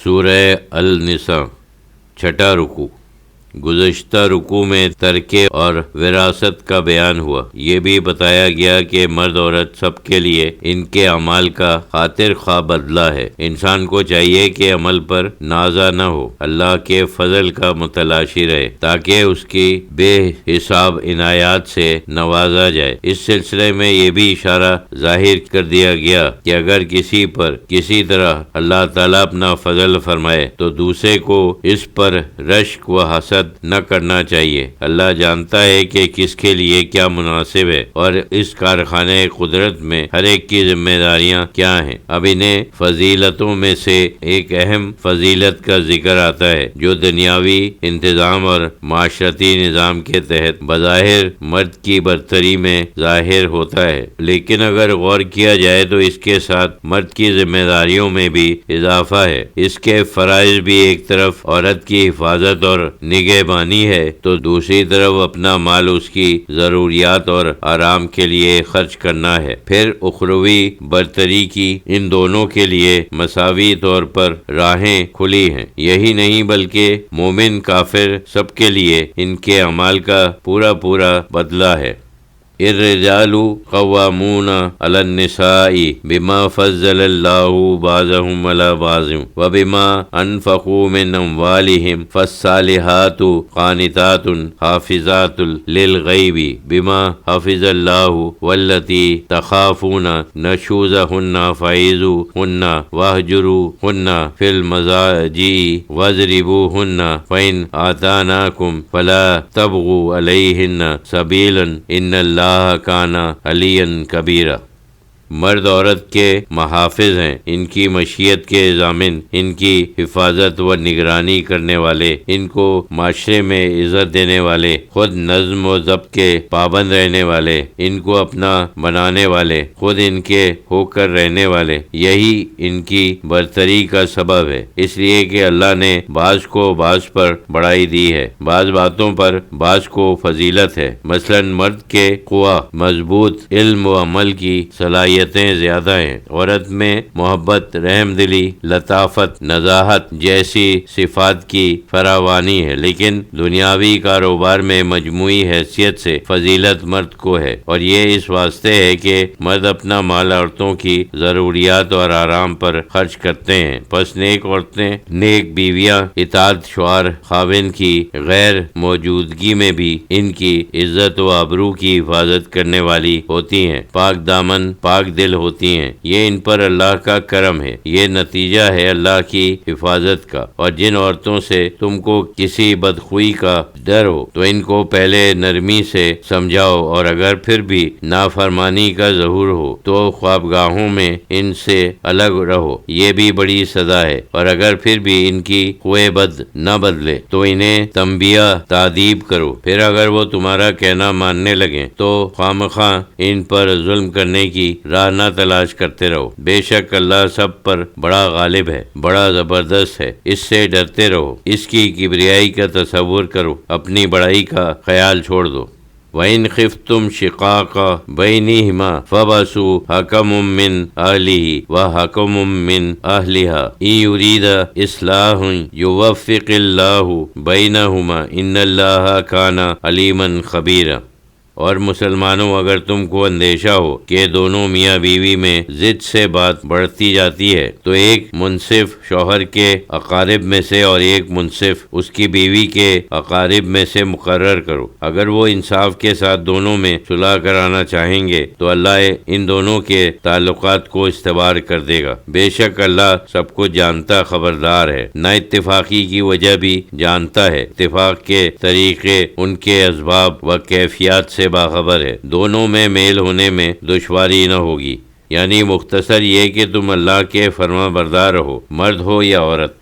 سورہ النساء چھٹا رکوع۔ گزشتہ رکوع میں ترکے اور وراثت کا بیان ہوا۔ یہ بھی بتایا گیا کہ مرد عورت سب کے لیے ان کے اعمال کا خاطر خواہ بدلہ ہے۔ انسان کو چاہیے کہ عمل پر نازع نہ ہو، اللہ کے فضل کا متلاشی رہے تاکہ اس کی بے حساب عنایات سے نوازا جائے۔ اس سلسلے میں یہ بھی اشارہ ظاہر کر دیا گیا کہ اگر کسی پر کسی طرح اللہ تعالیٰ اپنا فضل فرمائے تو دوسرے کو اس پر رشک و حسد نہ کرنا چاہیے۔ اللہ جانتا ہے کہ کس کے لیے کیا مناسب ہے اور اس کارخانے قدرت میں ہر ایک کی ذمہ داریاں کیا ہیں۔ اب انہیں فضیلتوں میں سے ایک اہم فضیلت کا ذکر آتا ہے جو دنیاوی انتظام اور معاشرتی نظام کے تحت بظاہر مرد کی برتری میں ظاہر ہوتا ہے، لیکن اگر غور کیا جائے تو اس کے ساتھ مرد کی ذمہ داریوں میں بھی اضافہ ہے۔ اس کے فرائض بھی ایک طرف عورت کی حفاظت اور نگہبانی ہے تو دوسری طرف اپنا مال اس کی ضروریات اور آرام کے لیے خرچ کرنا ہے۔ پھر اخروی برتری کی ان دونوں کے لیے مساوی طور پر راہیں کھلی ہیں۔ یہی نہیں بلکہ مومن کافر سب کے لیے ان کے اعمال کا پورا بدلہ ہے۔ الرجال قوامون علی النساء بما فضل اللہ بعضهم علی بعض وبما انفقوا من اموالهم فالصالحات قانتات حافظات للغیب بما حفظ اللہ واللتی تخافون نشوزهن فعظوهن واہجروهن فی المضاجع واضربوهن فإن آتاناکم فلا تبغوا علیہن سبیلا ان اللہ کانا علیٰ کبیرہ۔ مرد عورت کے محافظ ہیں، ان کی مشیت کے ضامن، ان کی حفاظت و نگرانی کرنے والے، ان کو معاشرے میں عزت دینے والے، خود نظم و ضبط کے پابند رہنے والے، ان کو اپنا بنانے والے، خود ان کے ہو کر رہنے والے۔ یہی ان کی برتری کا سبب ہے، اس لیے کہ اللہ نے بعض کو بعض پر بڑائی دی ہے، بعض باتوں پر بعض کو فضیلت ہے۔ مثلا مرد کے قوا، مضبوط علم و عمل کی صلاحیتیں زیادہ ہیں، عورت میں محبت، رحم دلی، لطافت، نزاہت جیسی صفات کی فراوانی ہے، لیکن دنیاوی کاروبار میں مجموعی حیثیت سے فضیلت مرد کو ہے، اور یہ اس واسطے ہے کہ مرد اپنا مال عورتوں کی ضروریات اور آرام پر خرچ کرتے ہیں۔ پس نیک عورتیں، نیک بیویاں اطاعت شوہر خاوند کی غیر موجودگی میں بھی ان کی عزت و آبرو کی حفاظت کرنے والی ہوتی ہیں، پاک دامن، پاک دل ہوتی ہیں۔ یہ ان پر اللہ کا کرم ہے، یہ نتیجہ ہے اللہ کی حفاظت کا۔ اور جن عورتوں سے تم کو کسی بدخوئی کا ڈر ہو تو ان کو پہلے نرمی سے سمجھاؤ، اور اگر پھر بھی نافرمانی کا ظہور ہو تو خوابگاہوں میں ان سے الگ رہو، یہ بھی بڑی سزا ہے۔ اور اگر پھر بھی ان کی خوئے بد نہ بدلے تو انہیں تنبیہ تادیب کرو، پھر اگر وہ تمہارا کہنا ماننے لگیں تو خواہ ان پر ظلم کرنے کی راہ نہ تلاش کرتے رہو۔ بے شک اللہ سب پر بڑا غالب ہے، بڑا زبردست ہے، اس سے ڈرتے رہو، اس کی کبریائی کا تصور کرو، اپنی بڑائی کا خیال چھوڑ دو۔ وَإِنْ خِفْتُمْ شِقَاقَ بَيْنِهِمَا فَابْعَثُوا حَكَمًا مِّنْ أَهْلِهِ وَحَكَمًا مِّنْ أَهْلِهَا إِنْ يُرِيدَا إِصْلَاحًا يُوَفِّقِ اللَّهُ بَيْنَهُمَا إِنَّ اللَّهَ كَانَ عَلِيمًا خَبِيرًا۔ اور مسلمانوں، اگر تم کو اندیشہ ہو کہ دونوں میاں بیوی میں ضد سے بات بڑھتی جاتی ہے تو ایک منصف شوہر کے اقارب میں سے اور ایک منصف اس کی بیوی کے اقارب میں سے مقرر کرو۔ اگر وہ انصاف کے ساتھ دونوں میں صلح کرانا چاہیں گے تو اللہ ان دونوں کے تعلقات کو استوار کر دے گا۔ بے شک اللہ سب کو جانتا خبردار ہے۔ نہ اتفاقی کی وجہ بھی جانتا ہے، اتفاق کے طریقے، ان کے اسباب و کیفیات سے باخبر ہے۔ دونوں میں میل ہونے میں دشواری نہ ہوگی، یعنی مختصر یہ کہ تم اللہ کے فرما بردار ہو، مرد ہو یا عورت۔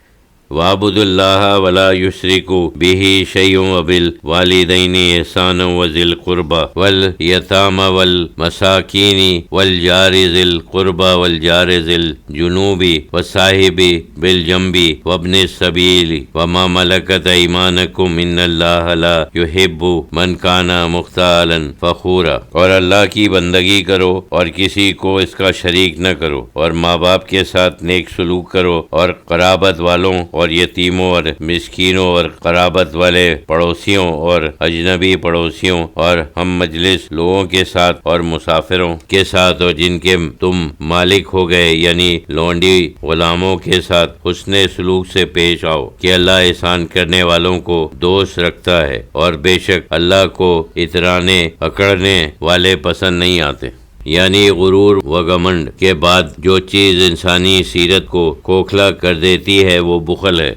وَاعْبُدُوا اللَّهَ وَلَا يُشْرِكُوا بِهِ شَيْئًا وَبِالْوَالِدَيْنِ إِحْسَانًا وَذِي الْقُرْبَى وَالْيَتَامَى وَالْمَسَاكِينِ وَالْجَارِ ذِي الْقُرْبَى وَالْجَارِ ذِي الْجُنُوبِ وَالصَّاحِبِ بِالْجَنبِ وَابْنِ السَّبِيلِ وَمَا مَلَكَتْ أَيْمَانُكُمْ إِنَّ اللَّهَ لَا يُحِبُّ مَنْ كَانَ مُخْتَالًا فَخُورًا۔ اور اللہ کی بندگی کرو اور کسی کو اس کا شریک نہ کرو، اور ماں باپ کے ساتھ نیک سلوک کرو، اور قرابت والوں اور یتیموں اور مسکینوں اور قرابت والے پڑوسیوں اور اجنبی پڑوسیوں اور ہم مجلس لوگوں کے ساتھ اور مسافروں کے ساتھ اور جن کے تم مالک ہو گئے یعنی لونڈی غلاموں کے ساتھ حسن سلوک سے پیش آؤ کہ اللہ احسان کرنے والوں کو دوست رکھتا ہے، اور بے شک اللہ کو اترانے اکڑنے والے پسند نہیں آتے۔ یعنی غرور و گھمنڈ کے بعد جو چیز انسانی سیرت کو کھوکھلا کر دیتی ہے وہ بخل ہے۔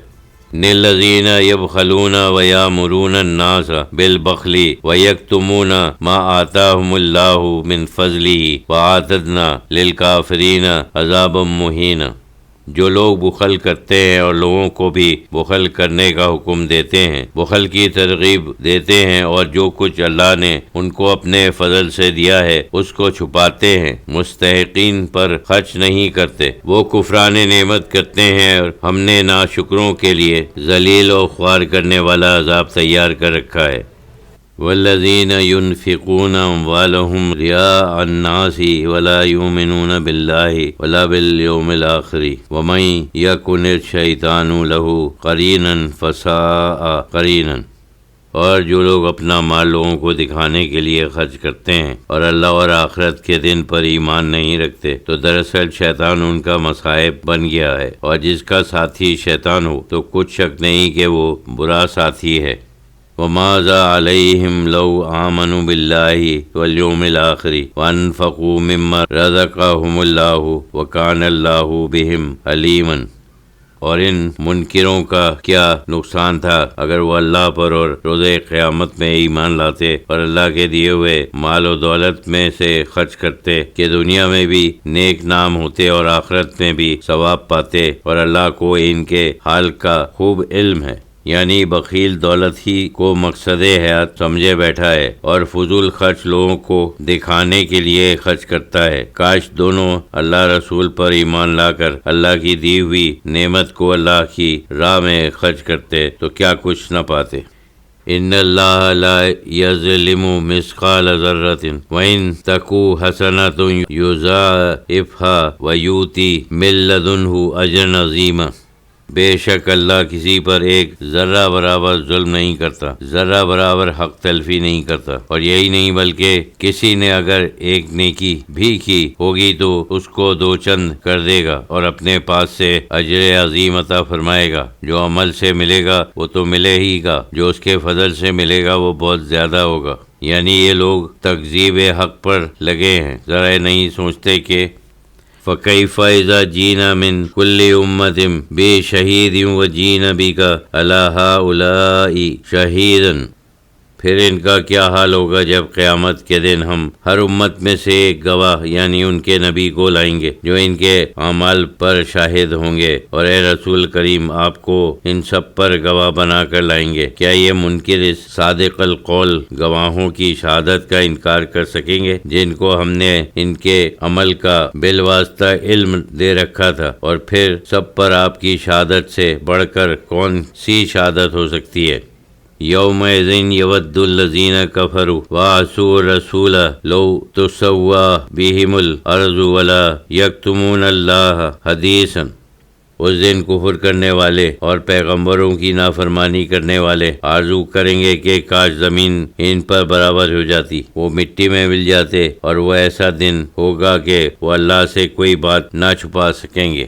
الذین یبخلون ویامرون الناس بالبخل ویکتمون ما آتاہم اللہ من فضلہ واعتدنا للکافرین عذابا مہینا۔ جو لوگ بخل کرتے ہیں اور لوگوں کو بھی بخل کرنے کا حکم دیتے ہیں، بخل کی ترغیب دیتے ہیں، اور جو کچھ اللہ نے ان کو اپنے فضل سے دیا ہے اس کو چھپاتے ہیں، مستحقین پر خرچ نہیں کرتے، وہ کفران نعمت کرتے ہیں، اور ہم نے ناشکروں کے لیے ذلیل و خوار کرنے والا عذاب تیار کر رکھا ہے۔ والذین ينفقون اموالهم رئاء الناس ولا يؤمنون باللہ ولا بالیوم الآخر ومن یکن الشیطان له قرینا فساء قرینا۔ اور جو لوگ اپنا مال لوگوں کو دکھانے کے لیے خرچ کرتے ہیں اور اللہ اور آخرت کے دن پر ایمان نہیں رکھتے، تو دراصل شیطان ان کا مصائب بن گیا ہے، اور جس کا ساتھی شیطان ہو تو کچھ شک نہیں کہ وہ برا ساتھی ہے۔ وَمَاذَا عَلَيْهِمْ لَوْ آمَنُوا بِاللَّهِ وَالْيَوْمِ الْآخِرِ وَأَنفَقُوا مِمَّا رَزَقَهُمُ اللَّهُ وَكَانَ اللَّهُ بِهِمْ عَلِيمًا۔ اور ان منکروں کا کیا نقصان تھا اگر وہ اللہ پر اور روز قیامت میں ایمان لاتے اور اللہ کے دیے ہوئے مال و دولت میں سے خرچ کرتے کہ دنیا میں بھی نیک نام ہوتے اور آخرت میں بھی ثواب پاتے، اور اللہ کو ان کے حال کا خوب علم ہے۔ یعنی بخیل دولت ہی کو مقصد حیات سمجھے بیٹھا ہے اور فضول خرچ لوگوں کو دکھانے کے لیے خرچ کرتا ہے۔ کاش دونوں اللہ رسول پر ایمان لا کر اللہ کی دی ہوئی نعمت کو اللہ کی راہ میں خرچ کرتے تو کیا کچھ نہ پاتے۔ ان اللہ لا یظلم مثقال ذرۃ وان تک حسنۃ یضاعفها ویؤتی من لدنہ اجرا عظیما۔ بے شک اللہ کسی پر ایک ذرہ برابر ظلم نہیں کرتا، ذرہ برابر حق تلفی نہیں کرتا، اور یہی نہیں بلکہ کسی نے اگر ایک نیکی بھی کی ہوگی تو اس کو دو چند کر دے گا اور اپنے پاس سے اجر عظیم عطا فرمائے گا۔ جو عمل سے ملے گا وہ تو ملے ہی گا، جو اس کے فضل سے ملے گا وہ بہت زیادہ ہوگا۔ یعنی یہ لوگ تکذیب حق پر لگے ہیں، ذرا نہیں سوچتے کہ فَكَيْفَ إِذَا جِئْنَا مِنْ كُلِّ أُمَّةٍ بِشَهِيدٍ وَجِئْنَا بِكَ عَلَى هَؤُلَاءِ شَهِيدًا۔ پھر ان کا کیا حال ہوگا جب قیامت کے دن ہم ہر امت میں سے ایک گواہ یعنی ان کے نبی کو لائیں گے جو ان کے اعمال پر شاہد ہوں گے، اور اے رسول کریم آپ کو ان سب پر گواہ بنا کر لائیں گے۔ کیا یہ منکر اس صادق القول گواہوں کی شہادت کا انکار کر سکیں گے جن کو ہم نے ان کے عمل کا بالواسطہ علم دے رکھا تھا؟ اور پھر سب پر آپ کی شہادت سے بڑھ کر کون سی شہادت ہو سکتی ہے؟ یومئذ یود الذین کفروا وعصوا الرسول لو تسوی بہم الارض ولا یکتمون اللہ حدیثا۔ اس دن کفر کرنے والے اور پیغمبروں کی نافرمانی کرنے والے آرزو کریں گے کہ کاش زمین ان پر برابر ہو جاتی، وہ مٹی میں مل جاتے، اور وہ ایسا دن ہوگا کہ وہ اللہ سے کوئی بات نہ چھپا سکیں گے۔